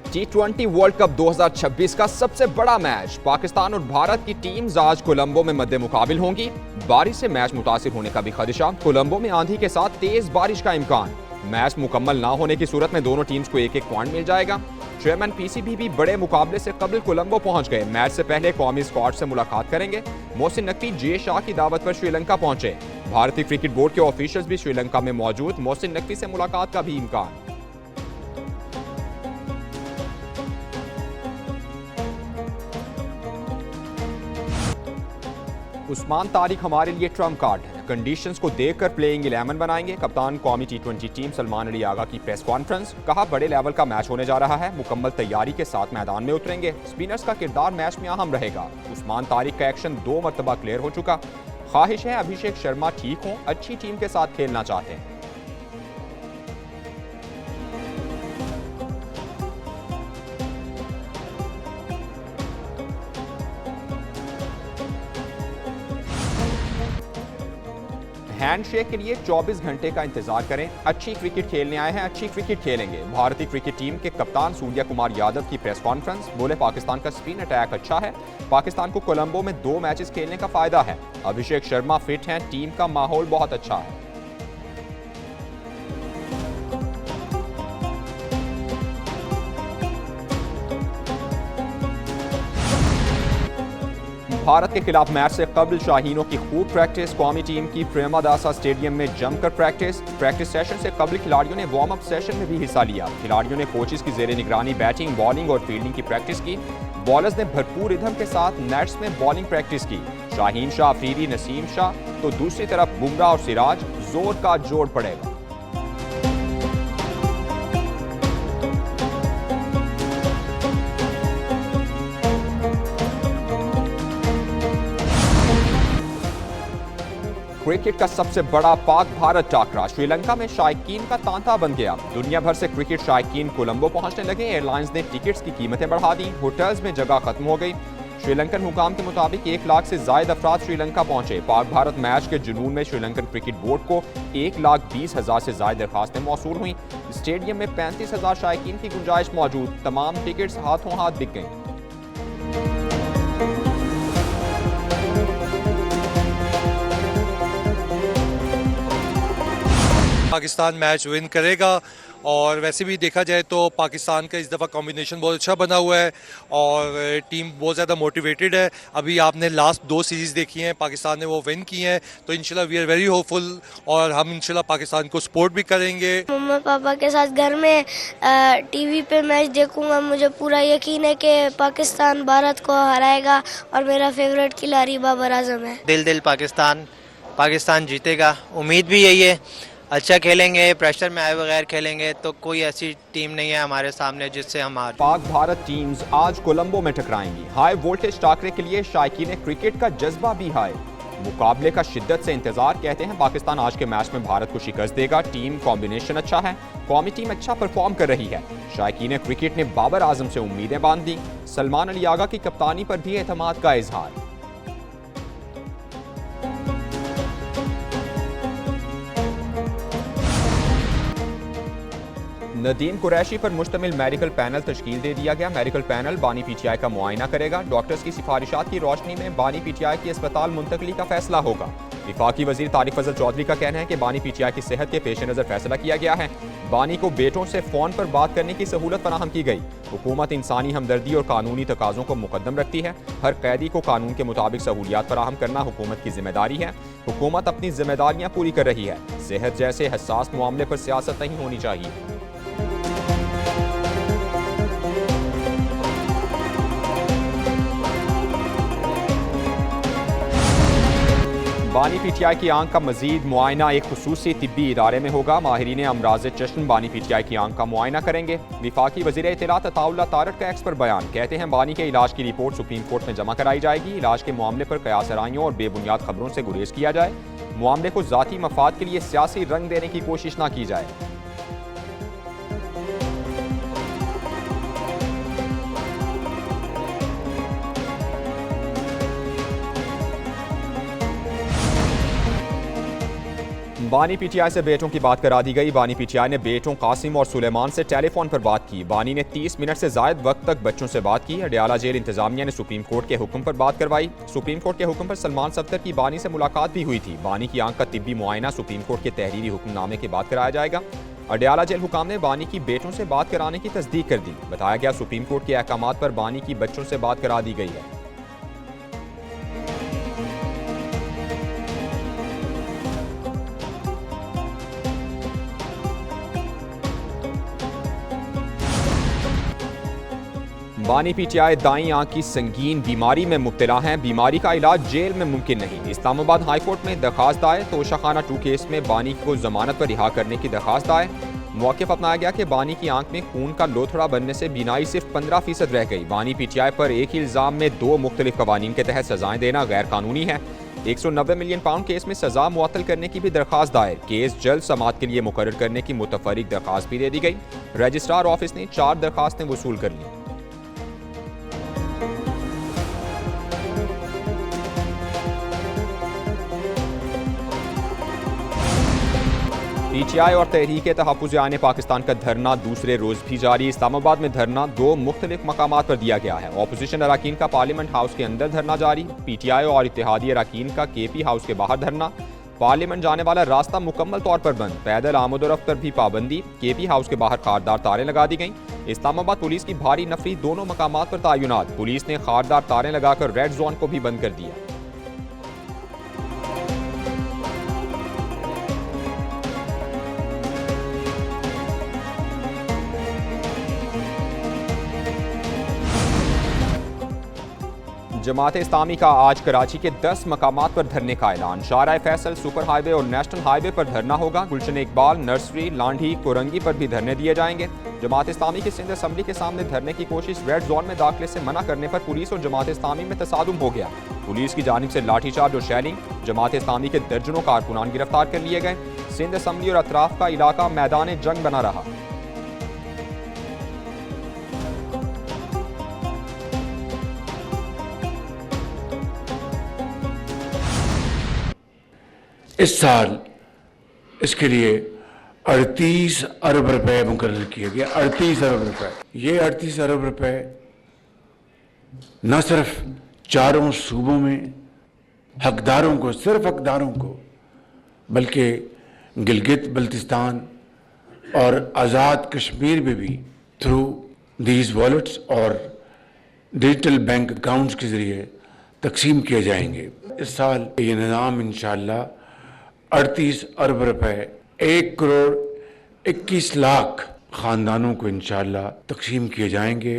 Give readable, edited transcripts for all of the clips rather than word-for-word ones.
T20 world cup 2026 का सबसे बड़ा मैच पाकिस्तान और भारत की टीम्स आज कोलंबो में मद्दे मुकाबिल होंगी। बारिश से मैच मुतासिर होने का भी खदशा, कोलंबो में आंधी के साथ तेज बारिश का इम्कान। मैच मुकम्मल ना होने की सूरत में दोनों टीम्स को एक एक पॉइंट मिल जाएगा। चेयरमैन पीसीबी भी बड़े मुकाबले से कबल कोलंबो पहुंच गए। मैच से पहले कौमी स्क्वाड से मुलाकात करेंगे। मोहसिन नकवी जे शाह की दावत पर श्रीलंका पहुंचे। भारतीय क्रिकेट बोर्ड के ऑफिशियल्स भी श्रीलंका में मौजूद। मोहसिन नकवी से मुलाकात का भी इम्कान। उस्मान तारिक हमारे लिए ट्रम्प कार्ड है। कंडीशंस को देखकर प्लेइंग 11 बनाएंगे। कप्तान कौमी T20 टीम सलमान अली आगा की प्रेस कॉन्फ्रेंस, कहा बड़े लेवल का मैच होने जा रहा है, मुकम्मल तैयारी के साथ मैदान में उतरेंगे। स्पिनर्स का किरदार मैच में अहम रहेगा। उस्मान तारिक का एक्शन 2 मरतबा क्लियर हो चुका। ख्वाहिश है अभिषेक शर्मा ठीक हों, अच्छी टीम के साथ खेलना चाहते हैं। हैंडशेक के लिए 24 घंटे का इंतजार करें। अच्छी क्रिकेट खेलने आए हैं, अच्छी क्रिकेट खेलेंगे। भारतीय क्रिकेट टीम के कप्तान सूर्या कुमार यादव की प्रेस कॉन्फ्रेंस, बोले पाकिस्तान का स्पिन अटैक अच्छा है, पाकिस्तान को कोलंबो में 2 मैचेस खेलने का फायदा है। अभिषेक शर्मा फिट हैं, टीम का माहौल बहुत अच्छा है। भारत के खिलाफ मैच से कबल शाहीनों की खूब प्रैक्टिस। कौमी टीम की प्रेमदासा स्टेडियम में जमकर प्रैक्टिस सेशन से कबल खिलाड़ियों ने वार्म अप सेशन में भी हिस्सा लिया। खिलाड़ियों ने कोचेस की जेर निगरानी बैटिंग, बॉलिंग और फील्डिंग की प्रैक्टिस की। बॉलर्स ने भरपूर रिदम के साथ नेट्स में बॉलिंग प्रैक्टिस की। शाहीन शाह, अफरीदी, नसीम शाह तो दूसरी तरफ बुमराह और सिराज, जोर का जोड़ पड़ेगा। क्रिकेट का सबसे बड़ा पाक भारत टाकरा श्रीलंका में शायकीन का तांता बन गया। दुनिया भर से क्रिकेट शायकीन कोलंबो पहुंचने लगे। एयरलाइंस ने टिकट्स की कीमतें बढ़ा दी। होटल्स में जगह खत्म हो गई। श्रीलंकन हुकाम के मुताबिक 1 लाख से ज्यादा अफराद श्रीलंका पहुंचे। पाक भारत मैच के जुनून में श्रीलंकन क्रिकेट बोर्ड को 1,20,000 से ज्यादा दरखास्तें मौसूल हुई। स्टेडियम में 35,000 शायकीन की गुंजाइश मौजूद। तमाम टिकट्स हाथों हाथ बिक गई। पाकिस्तान मैच विन करेगा और वैसे भी देखा जाए तो पाकिस्तान का इस दफ़ा कॉम्बिनेशन बहुत अच्छा बना हुआ है और टीम बहुत ज़्यादा मोटिवेटेड है। अभी आपने लास्ट 2 सीरीज़ देखी हैं, पाकिस्तान ने वो विन की हैं, तो इंशाल्लाह वी आर वेरी होपफुल और हम इंशाल्लाह पाकिस्तान को सपोर्ट भी करेंगे। मम्मा पापा के साथ घर में टीवी पे मैच देखूंगा। मुझे पूरा यकीन है कि पाकिस्तान भारत को हराएगा और मेरा फेवरेट खिलाड़ी बाबर आजम है। दिल पाकिस्तान जीतेगा, उम्मीद भी यही है। अच्छा खेलेंगे, प्रेशर में आए बगैर खेलेंगे, तो कोई ऐसी टीम नहीं है हमारे सामने जिससे हम हार। पाक भारत टीम्स आज कोलंबो में टकराएंगी। हाई वोल्टेज टाकरे के लिए शायकीन क्रिकेट का जज्बा भी हाई। मुकाबले का शिद्दत से इंतजार। कहते हैं पाकिस्तान आज के मैच में भारत को शिकस्त देगा। टीम कॉम्बिनेशन अच्छा है, कौमी टीम अच्छा परफॉर्म कर रही है। शायकीन क्रिकेट ने बाबर आजम से उम्मीदें बांध दी। सलमान अली आगा की कप्तानी पर भी एतमाद का इजहार। नदीम कुरैशी पर मुश्तमिल मेडिकल पैनल तश्कील दे दिया गया। मेडिकल पैनल बानी पीटीआई का मुआयना करेगा। डॉक्टर्स की सिफारिशात की रोशनी में बानी पीटीआई की अस्पताल मुंतकली का फैसला होगा। विफाकी वजीर तारिक फजल चौधरी का कहना है कि बानी पीटीआई की सेहत के पेश नज़र फैसला किया गया है। बानी को बेटों से फ़ोन पर बात करने की सहूलत फराहम की गई। हुकूमत इंसानी हमदर्दी और कानूनी तकाज़ों को मुकद्दम रखती है। हर कैदी को कानून के मुताबिक सहूलियात फराहम करना हुकूमत की जिम्मेदारी है। हुकूमत अपनी जिम्मेदारियाँ पूरी कर रही है। सेहत जैसे हसास मामले पर सियासत नहीं होनी चाहिए। बानी पीटीआई की आंख का मजीद मुआयना एक खुसूसी तिब्बी इदारे में होगा। माहिरीन अमराज चश्म बानी पीटीआई की आंख का मुआयना करेंगे। विफाकी वजीर इत्तलात अताउल्लाह तारक का एक्स पर बयान, कहते हैं बानी के इलाज की रिपोर्ट सुप्रीम कोर्ट में जमा कराई जाएगी। इलाज के मामले पर कयास आराइयों और बेबुनियाद खबरों से गुरेज किया जाए। मामले को जाती मफाद के लिए सियासी रंग देने की कोशिश न की जाए। बानी पीटीआई से बेटों की बात करा दी गई। बानी पीटीआई ने बेटों कासिम और सुलेमान से टेलीफोन पर बात की। बानी ने 30 मिनट से ज्यादा वक्त तक बच्चों से बात की। अडयाला जेल इंतजामिया ने सुप्रीम कोर्ट के हुक्म पर बात करवाई। सुप्रीम कोर्ट के हुक्म पर सलमान सफ्दर की बानी से मुलाकात भी हुई थी। बानी की आंख का तिब्बी मुआयना सुप्रीम कोर्ट के तहरीरी हुक्मनामे के बाद कराया जाएगा। अडयाला जेल हुकाम ने बानी की बेटों से बात कराने की तस्दीक कर दी। बताया गया सुप्रीम कोर्ट के अहकामात पर बानी की बच्चों से बात करा दी गई है। बानी पीटीआई दाईं आंख की संगीन बीमारी में मुब्तला हैं। बीमारी का इलाज जेल में मुमकिन नहीं। इस्लामाबाद हाई कोर्ट में दरखास्त दायर। तोशाखाना 2 केस में बानी को जमानत पर रिहा करने की दरखास्त दायर। मौक़िफ़ अपनाया गया कि बानी की आंख में खून का लोथड़ा बनने से बीनाई सिर्फ 15% रह गई। बानी पीटीआई पर एक ही इल्ज़ाम में 2 मुख्तलिफ कवानीन के तहत सजाएं देना गैर कानूनी है। 190 मिलियन पाउंड केस में सजा मुअत्तल करने की भी दरखास्त दायर। केस जल्द समाअत के लिए मुकर्रर करने की मुतफर्रिक दरखास्त भी दे दी गई। रजिस्ट्रार ऑफिस ने 4 दरखास्तें वसूल कर ली। पीटीआई और तहरीक तहफ़्फ़ुज़ आने पाकिस्तान का धरना दूसरे रोज भी जारी। इस्लामाबाद में धरना 2 मुख्तलिफ मकामात पर दिया गया है। अपोजिशन अरकान का पार्लियामेंट हाउस के अंदर धरना जारी। पीटीआई और इत्तेहादी अरकान का केपी हाउस के बाहर धरना। पार्लियामेंट जाने वाला रास्ता मुकम्मल तौर पर बंद। पैदल आमद-ओ-रफ्त पर भी पाबंदी। केपी हाउस के बाहर खारदार तारें लगा दी गईं। इस्लामाबाद पुलिस की भारी नफरी। दोनों मकामात पर तैनात। पुलिस ने खारदार तारें लगाकर रेड जोन को भी बंद कर दिया। जमात इस्लामी का आज कराची के 10 मकामात पर धरने का ऐलान। शाहराह फैसल, सुपर हाईवे और नेशनल हाईवे पर धरना होगा। गुलशन इकबाल, नर्सरी, लांढी, कोरंगी पर भी धरने दिए जाएंगे। जमात इस्लामी की सिंध असम्बली के सामने धरने की कोशिश। रेड जोन में दाखिले से मना करने पर पुलिस और जमात इस्लामी में तसादुम हो गया। पुलिस की जानिब से लाठीचार्ज और शैलिंग। जमात इस्लामी के दर्जनों कारकुनान गिरफ्तार कर लिए गए। सिंध असम्बली और अतराफ का इलाका मैदान जंग बना रहा। इस साल इसके लिए 38 अरब रुपए मुकर्रर किए गए। 38 अरब रुपए। ये 38 अरब रुपए न सिर्फ 4 सूबों में हकदारों को, सिर्फ हकदारों को, बल्कि गिलगित बल्तिस्तान और आज़ाद कश्मीर में भी थ्रू दीज वॉलेट्स और डिजिटल बैंक अकाउंट्स के ज़रिए तकसीम किए जाएंगे। इस साल ये निज़ाम इंशाअल्लाह 38 अरब रुपए 1 करोड़ 21 लाख खानदानों को इंशाअल्लाह तकसीम किए जाएंगे।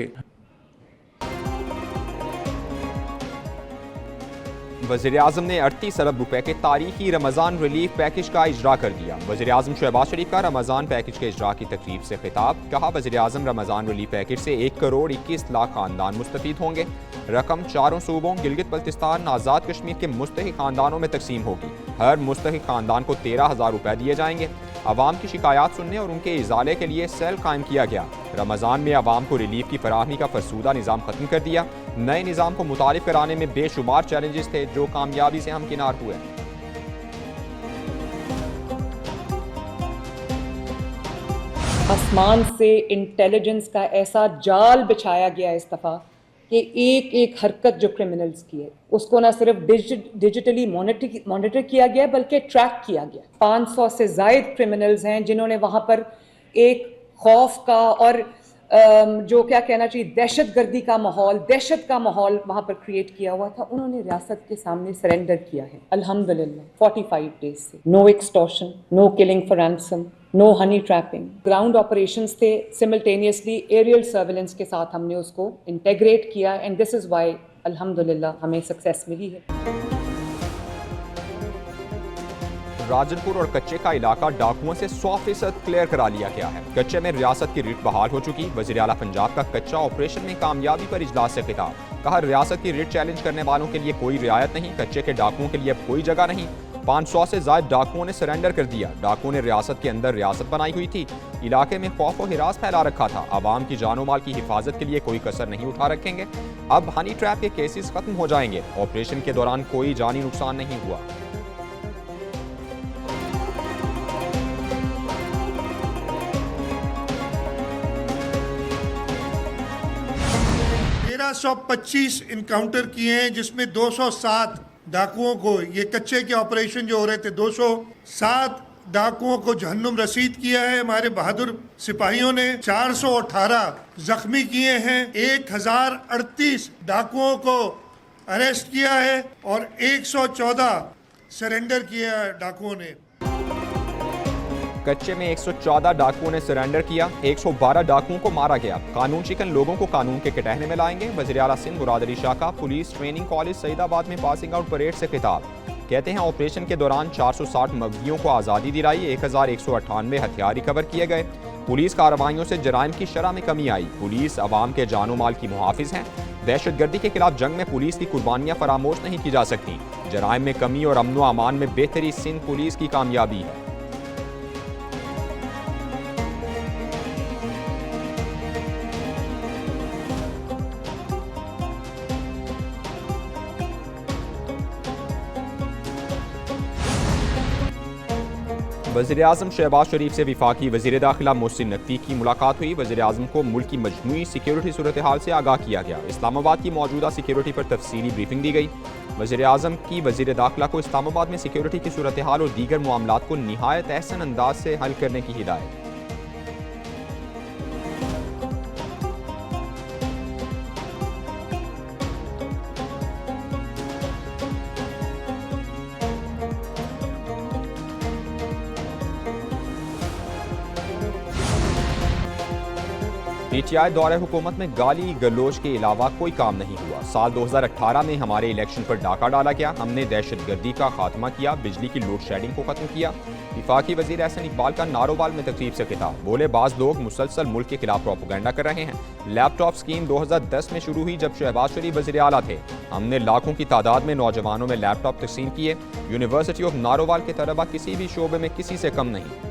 वज़ीर-ए-आज़म ने 38 अरब रुपए के तारीखी रमज़ान रिलीफ पैकेज का इजरा कर दिया। वज़ीर-ए-आज़म शहबाज शरीफ का रमज़ान पैकेज के इजरा की तकरीब से खिताब। कहा, वज़ीर-ए-आज़म रमज़ान रिलीफ पैकेज से 1 करोड़ 21 लाख खानदान मुस्तफ़ीद होंगे। रकम 4 सूबों गिलगित बल्तिस्तान, आज़ाद कश्मीर के मुस्तहिक खानदानों में तकसीम होगी। हर मुस्तहिक खानदान को 13,000 रुपए दिए जाएंगे। अवाम की शिकायत सुनने और उनके इजाले के लिए सेल कायम किया गया। रमज़ान में अवाम को रिलीफ की फराहमी का फरसूदा निज़ाम ख़त्म कर दिया। नए निज़ाम को मुतारिफ कराने में बेशुमार चैलेंजेस थे, जो कामयाबी से हमकिनार हुए। आसमान से इंटेलिजेंस का ऐसा जाल बिछाया गया इस दफ़ा कि एक एक हरकत जो क्रिमिनल्स की है उसको ना सिर्फ डिजिटली मॉनिटर किया गया बल्कि ट्रैक किया गया। 500 से ज़ायद क्रिमिनल्स हैं जिन्होंने वहाँ पर एक खौफ का और जो क्या कहना चाहिए दहशत का माहौल वहाँ पर क्रिएट किया हुआ था। उन्होंने रियासत के सामने सरेंडर किया है अल्हम्दुलिल्लाह 45 डेज से। No extortion, no killing for ransom, no honey trapping. Ground operations थे, सिमल्टेनियसली एरियल सर्वेलेंस के साथ हमने उसको इंटेग्रेट किया एंड दिस इज़ वाई अल्हम्दुलिल्लाह हमें सक्सेस मिली है। राजनपुर और कच्चे का इलाका डाकुओं से 100% क्लियर करा लिया गया है। कच्चे में रियासत की रिट बहाल हो चुकी। वज़ीर आला पंजाब का कच्चा ऑपरेशन में कामयाबी पर इजलास से खिताब। कहा, रियासत की रिट चैलेंज करने वालों के लिए कोई रियायत नहीं। कच्चे के डाकुओं के लिए अब कोई जगह नहीं। 500 से ज्यादा डाकुओं ने सरेंडर कर दिया। डाकुओं ने रियासत के अंदर रियासत बनाई हुई थी। इलाके में खौफ और हिरास फैला रखा था। आवाम की जानो माल की हिफाजत के लिए कोई कसर नहीं उठा रखेंगे। अब हनी ट्रैप के केसेस खत्म हो जाएंगे। ऑपरेशन के दौरान कोई जानी नुकसान नहीं हुआ। 1325 इनकाउंटर किए हैं, जिसमें 207 डाकुओं को, ये कच्चे के ऑपरेशन जो हो रहे थे, 207 डाकुओं को जहन्नुम रसीद किया है हमारे बहादुर सिपाहियों ने। 418 जख्मी किए हैं, 1038 डाकुओं को अरेस्ट किया है और 114 सरेंडर किया है डाकुओं ने। कच्चे में 114 डाकुओं ने सरेंडर किया, 112 डाकुओं को मारा गया। कानून शिकन लोगों को कानून के कटहरे में लाएंगे। वज़ीर आला सिंध मुराद अली शाह का पुलिस ट्रेनिंग कॉलेज सईदाबाद में पासिंग आउट परेड से खिताब। कहते हैं ऑपरेशन के दौरान 460 मगदियों को आज़ादी दिलाई, 1198 हथियार रिकवर किए गए। पुलिस कार्रवाइयों से जराइम की शरह में कमी आई। पुलिस अवाम के जानो माल की मुहाफिज हैं। दहशतगर्दी के खिलाफ जंग में पुलिस की कुर्बानियां फरामोश नहीं की जा सकती। जराइम में कमी और अमन व अमान में बेहतरी सिंध पुलिस की कामयाबी है। वज़ीर-ए-आज़म शहबाज शरीफ से वफाकी वज़ीर दाखिला मोहसिन नकवी की मुलाकात हुई। वज़ीर-ए-आज़म को मुल्क की मजमूई सिक्योरिटी सूरत हाल से आगाह किया गया। इस्लामाबाद की मौजूदा सिक्योरिटी पर तफसीली ब्रीफिंग दी गई। वज़ीर-ए-आज़म की वज़ीर दाखिला को इस्लामाबाद में सिक्योरिटी की सूरत हाल और दीगर मामलात को निहायत अहसन अंदाज से हल करने की हिदायत। पीटीआई दौरे हुकूमत में गाली गलोच के अलावा कोई काम नहीं हुआ। साल 2018 में हमारे इलेक्शन पर डाका डाला गया। हमने दहशतगर्दी का खात्मा किया, बिजली की लोड शेडिंग को खत्म किया। वफाकी वजीर एहसन इकबाल का नारोवाल में तकरीब से खिताब। बोले बाज लोग मुसलसल मुल्क के खिलाफ प्रोपेगेंडा कर रहे हैं। लैपटॉप स्कीम 2010 में शुरू हुई जब शहबाज शरीफ वजीर आला थे। हमने लाखों की तादाद में नौजवानों में लैपटॉप तकसीम किए। यूनिवर्सिटी ऑफ नारोवाल के तलबा किसी भी शोबे में किसी से कम नहीं।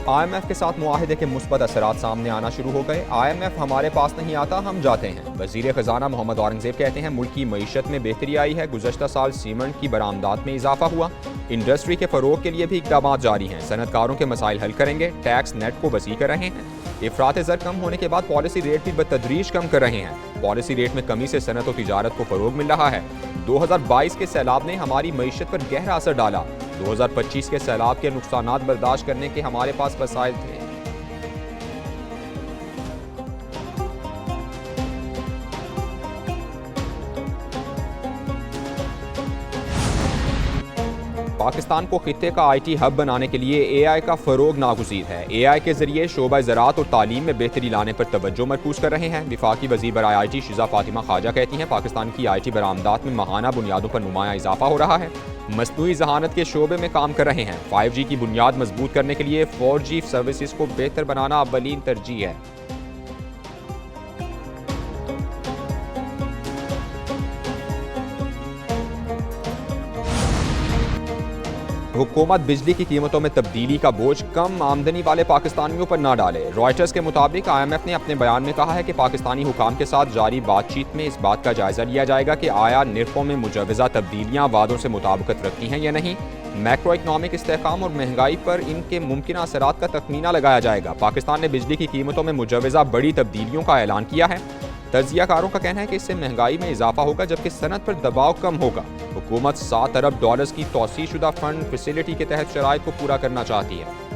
IMF के साथ मुआहिदे के मुस्बत असरात सामने आना शुरू हो गए। IMF हमारे पास नहीं आता, हम जाते हैं। वजीर खजाना मोहम्मद औरंगजेब कहते हैं मुल्क की मईशत में बेहतरी आई है। गुज़श्ता साल सीमेंट की बरामदात में इजाफा हुआ। इंडस्ट्री के फरोग के लिए भी इक़दाम जारी हैं। सनतकारों के मसाइल हल करेंगे। टैक्स नेट को वसी कर रहे हैं। इफरात ज़र कम होने के बाद पॉलिसी रेट भी बतदरीज कम कर रहे हैं। पॉलिसी रेट में कमी से सनत और तिजारत को फरोग मिल रहा है। 2022 के सैलाब ने हमारी मईशत पर गहरा असर डाला। 2025 के सैलाब के नुकसानात बर्दाश्त करने के हमारे पास वसाइल थे। पाकिस्तान को खित्ते का IT हब बनाने के लिए AI का फरोग नागुज़ीर है। AI के जरिए शोबा ज़राअत और तालीम में बेहतरी लाने पर तवज्जो मरकूज़ कर रहे हैं। वफाकी वज़ीर बराए IT शिज़ा फातिमा ख्वाजा कहती हैं पाकिस्तान की IT बरामदात में माहाना बुनियादों पर नुमाया इजाफा हो रहा है। मसनूई ज़हानत के शोबे में काम कर रहे हैं। 5G की बुनियाद मजबूत करने के लिए 4G सर्विसेज को बेहतर बनाना अव्वलीन तरजीह है। हुकूमत बिजली की कीमतों में तब्दीली का बोझ कम आमदनी वाले पाकिस्तानियों पर ना डाले। रॉयटर्स के मुताबिक IMF ने अपने बयान में कहा है कि पाकिस्तानी हुकाम के साथ जारी बातचीत में इस बात का जायजा लिया जाएगा कि आया निर्खों में मुजवज़ा तब्दीलियाँ वादों से मुताबिकत रखती हैं या नहीं। मैक्रो इकनॉमिक इस्तेहकाम और महंगाई पर इनके मुमकिन असरात का तखमीना लगाया जाएगा। पाकिस्तान ने बिजली की कीमतों में मुजवज़ा बड़ी तब्दीलियों का ऐलान किया है। तजियाकारों का कहना है कि इससे महंगाई में इजाफा होगा जबकि सनत पर दबाव कम होगा। हुकूमत $7 अरब की तौसीशुदा फंड फैसिलिटी के तहत शराइत को पूरा करना चाहती है।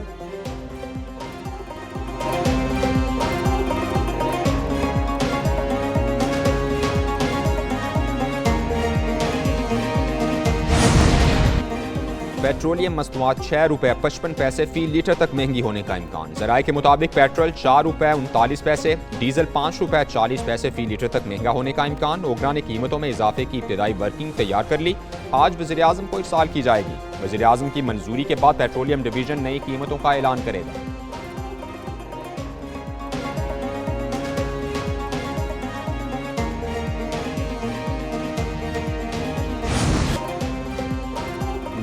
पेट्रोलियम मसनूआत ₹6.55 फी लीटर तक महंगी होने का इम्कान। ज़राए के मुताबिक पेट्रोल ₹4.39, डीजल ₹5.40 फी लीटर तक महंगा होने का इम्कान। ओगरा ने कीमतों में इजाफे की इब्तदाई वर्किंग तैयार कर ली। आज वज़ीर-ए-आज़म को इरसाल की जाएगी। वज़ीर-ए-आज़म की मंजूरी के बाद पेट्रोलियम डिवीजन नई कीमतों का ऐलान करेगा।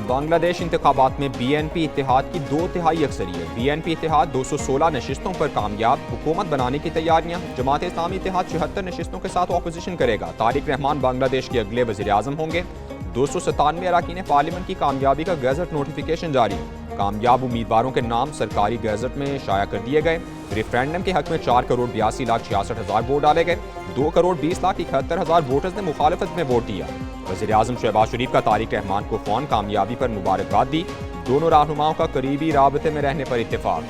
बांग्लादेश इंतखाबात में BNP इत्तेहाद की 2/3 अक्सरियत। BNP इत्तेहाद 216 नशिस्तों पर कामयाब। हुकूमत बनाने की तैयारियां। जमात इस्लामी इत्तेहाद 76 नशिस्तों के साथ ऑपोजिशन करेगा। तारिक रहमान बांग्लादेश के अगले वज़ीर-ए-आज़म होंगे। 297 अरकान पार्लियामेंट की कामयाबी का गैजेट नोटिफिकेशन जारी। कामयाब उम्मीदवारों के नाम सरकारी गैजेट में शाया कर दिए गए। रेफरेंडम के हक में 4,82,66,000 वोट डाले गए। 2,20,71,000 वोटर्स ने मुखालिफत में वोट दिया। वज़ीर आज़म शहबाज शरीफ का तारिक रहमान को फ़ोन कामयाबी पर मुबारकबाद दी। दोनों रहनुमाओं का करीबी राबते में रहने पर इत्तेफाक।